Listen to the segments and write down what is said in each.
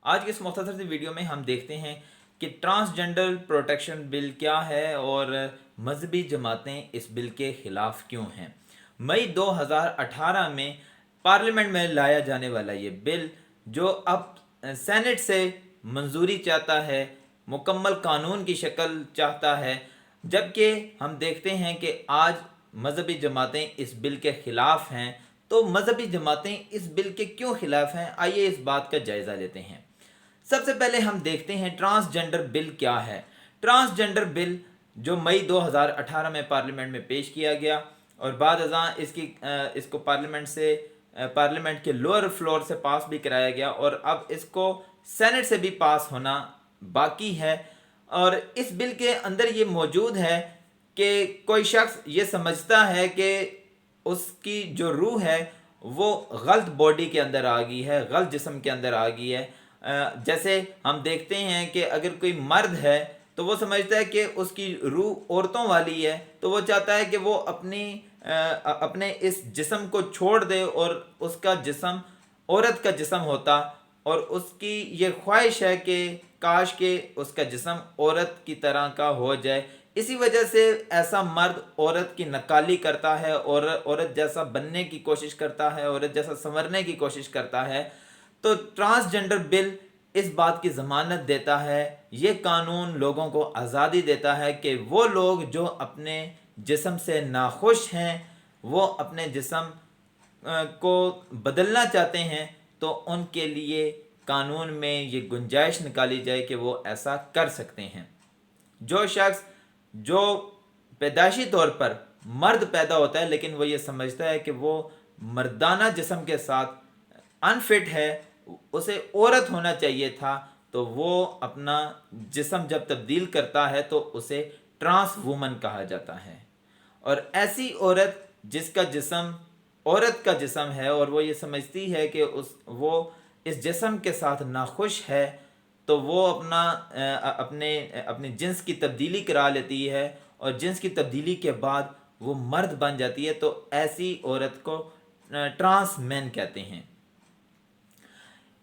آج کی اس مختصر سی ویڈیو میں ہم دیکھتے ہیں کہ ٹرانسجنڈر پروٹیکشن بل کیا ہے اور مذہبی جماعتیں اس بل کے خلاف کیوں ہیں۔ مئی 2018 میں پارلیمنٹ میں لایا جانے والا یہ بل جو اب سینٹ سے منظوری چاہتا ہے، مکمل قانون کی شکل چاہتا ہے، جبکہ ہم دیکھتے ہیں کہ آج مذہبی جماعتیں اس بل کے خلاف ہیں۔ تو مذہبی جماعتیں اس بل کے کیوں خلاف ہیں، آئیے اس بات کا جائزہ لیتے ہیں۔ سب سے پہلے ہم دیکھتے ہیں ٹرانسجنڈر بل کیا ہے۔ ٹرانسجنڈر بل جو مئی 2018 میں پارلیمنٹ میں پیش کیا گیا اور بعد ازاں اس کو پارلیمنٹ کے لوئر فلور سے پاس بھی کرایا گیا اور اب اس کو سینٹ سے بھی پاس ہونا باقی ہے۔ اور اس بل کے اندر یہ موجود ہے کہ کوئی شخص یہ سمجھتا ہے کہ اس کی جو روح ہے وہ غلط باڈی کے اندر آ گئی ہے، غلط جسم کے اندر آ گئی ہے۔ جیسے ہم دیکھتے ہیں کہ اگر کوئی مرد ہے تو وہ سمجھتا ہے کہ اس کی روح عورتوں والی ہے، تو وہ چاہتا ہے کہ وہ اپنے اس جسم کو چھوڑ دے اور اس کا جسم عورت کا جسم ہوتا، اور اس کی یہ خواہش ہے کہ کاش کہ اس کا جسم عورت کی طرح کا ہو جائے۔ اسی وجہ سے ایسا مرد عورت کی نکالی کرتا ہے اور عورت جیسا بننے کی کوشش کرتا ہے، عورت جیسا سنورنے کی کوشش کرتا ہے۔ تو ٹرانسجنڈر بل اس بات کی ضمانت دیتا ہے، یہ قانون لوگوں کو آزادی دیتا ہے کہ وہ لوگ جو اپنے جسم سے ناخوش ہیں، وہ اپنے جسم کو بدلنا چاہتے ہیں، تو ان کے لیے قانون میں یہ گنجائش نکالی جائے کہ وہ ایسا کر سکتے ہیں۔ جو شخص جو پیدائشی طور پر مرد پیدا ہوتا ہے لیکن وہ یہ سمجھتا ہے کہ وہ مردانہ جسم کے ساتھ انفٹ ہے، اسے عورت ہونا چاہیے تھا، تو وہ اپنا جسم جب تبدیل کرتا ہے تو اسے ٹرانس وومن کہا جاتا ہے۔ اور ایسی عورت جس کا جسم عورت کا جسم ہے اور وہ یہ سمجھتی ہے کہ وہ اس جسم کے ساتھ ناخوش ہے، تو وہ اپنے جنس کی تبدیلی کرا لیتی ہے اور جنس کی تبدیلی کے بعد وہ مرد بن جاتی ہے، تو ایسی عورت کو ٹرانس مین کہتے ہیں۔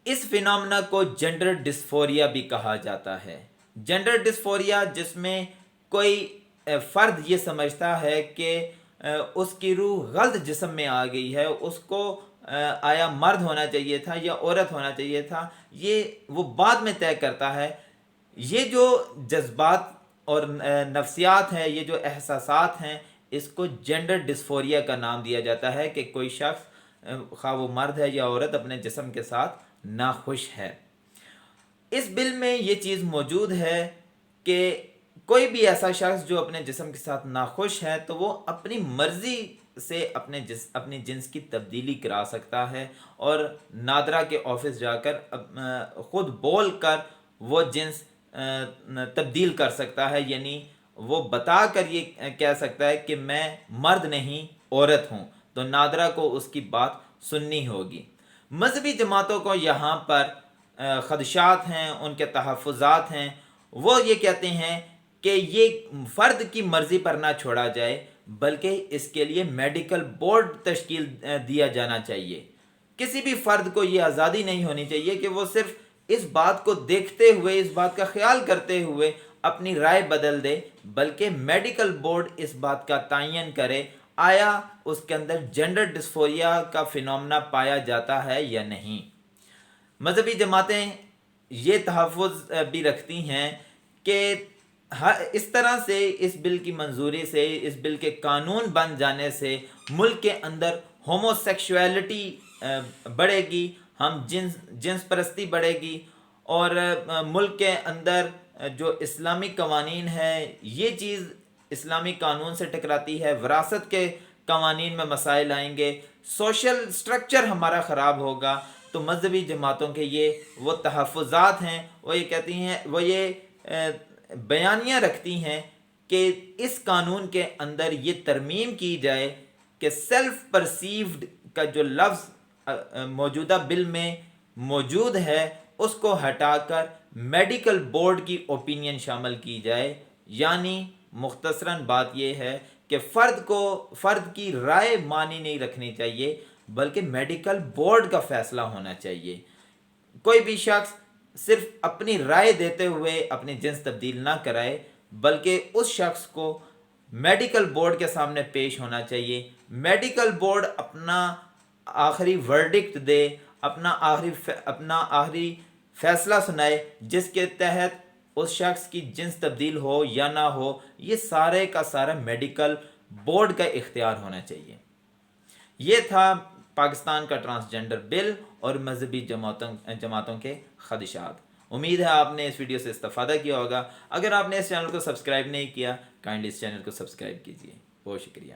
اس فینامنا کو جینڈر ڈسفوریا بھی کہا جاتا ہے۔ جینڈر ڈسفوریا جس میں کوئی فرد یہ سمجھتا ہے کہ اس کی روح غلط جسم میں آ گئی ہے، اس کو آیا مرد ہونا چاہیے تھا یا عورت ہونا چاہیے تھا، یہ وہ بعد میں طے کرتا ہے۔ یہ جو جذبات اور نفسیات ہیں، یہ جو احساسات ہیں، اس کو جینڈر ڈسفوریا کا نام دیا جاتا ہے کہ کوئی شخص خواہ وہ مرد ہے یا عورت اپنے جسم کے ساتھ ناخوش ہے۔ اس بل میں یہ چیز موجود ہے کہ کوئی بھی ایسا شخص جو اپنے جسم کے ساتھ ناخوش ہے تو وہ اپنی مرضی سے اپنی جنس کی تبدیلی کرا سکتا ہے اور نادرا کے آفس جا کر خود بول کر وہ جنس تبدیل کر سکتا ہے، یعنی وہ بتا کر یہ کہہ سکتا ہے کہ میں مرد نہیں عورت ہوں، تو نادرا کو اس کی بات سننی ہوگی۔ مذہبی جماعتوں کو یہاں پر خدشات ہیں، ان کے تحفظات ہیں۔ وہ یہ کہتے ہیں کہ یہ فرد کی مرضی پر نہ چھوڑا جائے بلکہ اس کے لیے میڈیکل بورڈ تشکیل دیا جانا چاہیے۔ کسی بھی فرد کو یہ آزادی نہیں ہونی چاہیے کہ وہ صرف اس بات کو دیکھتے ہوئے، اس بات کا خیال کرتے ہوئے اپنی رائے بدل دے، بلکہ میڈیکل بورڈ اس بات کا تعین کرے آیا اس کے اندر جینڈر ڈسفوریا کا فینومنا پایا جاتا ہے یا نہیں۔ مذہبی جماعتیں یہ تحفظ بھی رکھتی ہیں کہ اس طرح سے اس بل کی منظوری سے، اس بل کے قانون بن جانے سے ملک کے اندر ہومو سیکشویلٹی بڑھے گی، ہم جنس پرستی بڑھے گی، اور ملک کے اندر جو اسلامی قوانین ہے یہ چیز اسلامی قانون سے ٹکراتی ہے، وراثت کے قوانین میں مسائل آئیں گے، سوشل سٹرکچر ہمارا خراب ہوگا۔ تو مذہبی جماعتوں کے وہ تحفظات ہیں، وہ یہ کہتی ہیں، وہ یہ بیانیہ رکھتی ہیں کہ اس قانون کے اندر یہ ترمیم کی جائے کہ سیلف پرسیوڈ کا جو لفظ موجودہ بل میں موجود ہے اس کو ہٹا کر میڈیکل بورڈ کی اوپینین شامل کی جائے، یعنی مختصراً بات یہ ہے کہ فرد کی رائے مانی نہیں رکھنی چاہیے بلکہ میڈیکل بورڈ کا فیصلہ ہونا چاہیے۔ کوئی بھی شخص صرف اپنی رائے دیتے ہوئے اپنی جنس تبدیل نہ کرائے، بلکہ اس شخص کو میڈیکل بورڈ کے سامنے پیش ہونا چاہیے، میڈیکل بورڈ اپنا آخری ورڈکٹ دے، اپنا آخری فیصلہ سنائے، جس کے تحت اس شخص کی جنس تبدیل ہو یا نہ ہو، یہ سارے کا سارا میڈیکل بورڈ کا اختیار ہونا چاہیے۔ یہ تھا پاکستان کا ٹرانسجنڈر بل اور مذہبی جماعتوں کے خدشات۔ امید ہے آپ نے اس ویڈیو سے استفادہ کیا ہوگا۔ اگر آپ نے اس چینل کو سبسکرائب نہیں کیا، کائنڈلی اس چینل کو سبسکرائب کیجیے۔ بہت شکریہ۔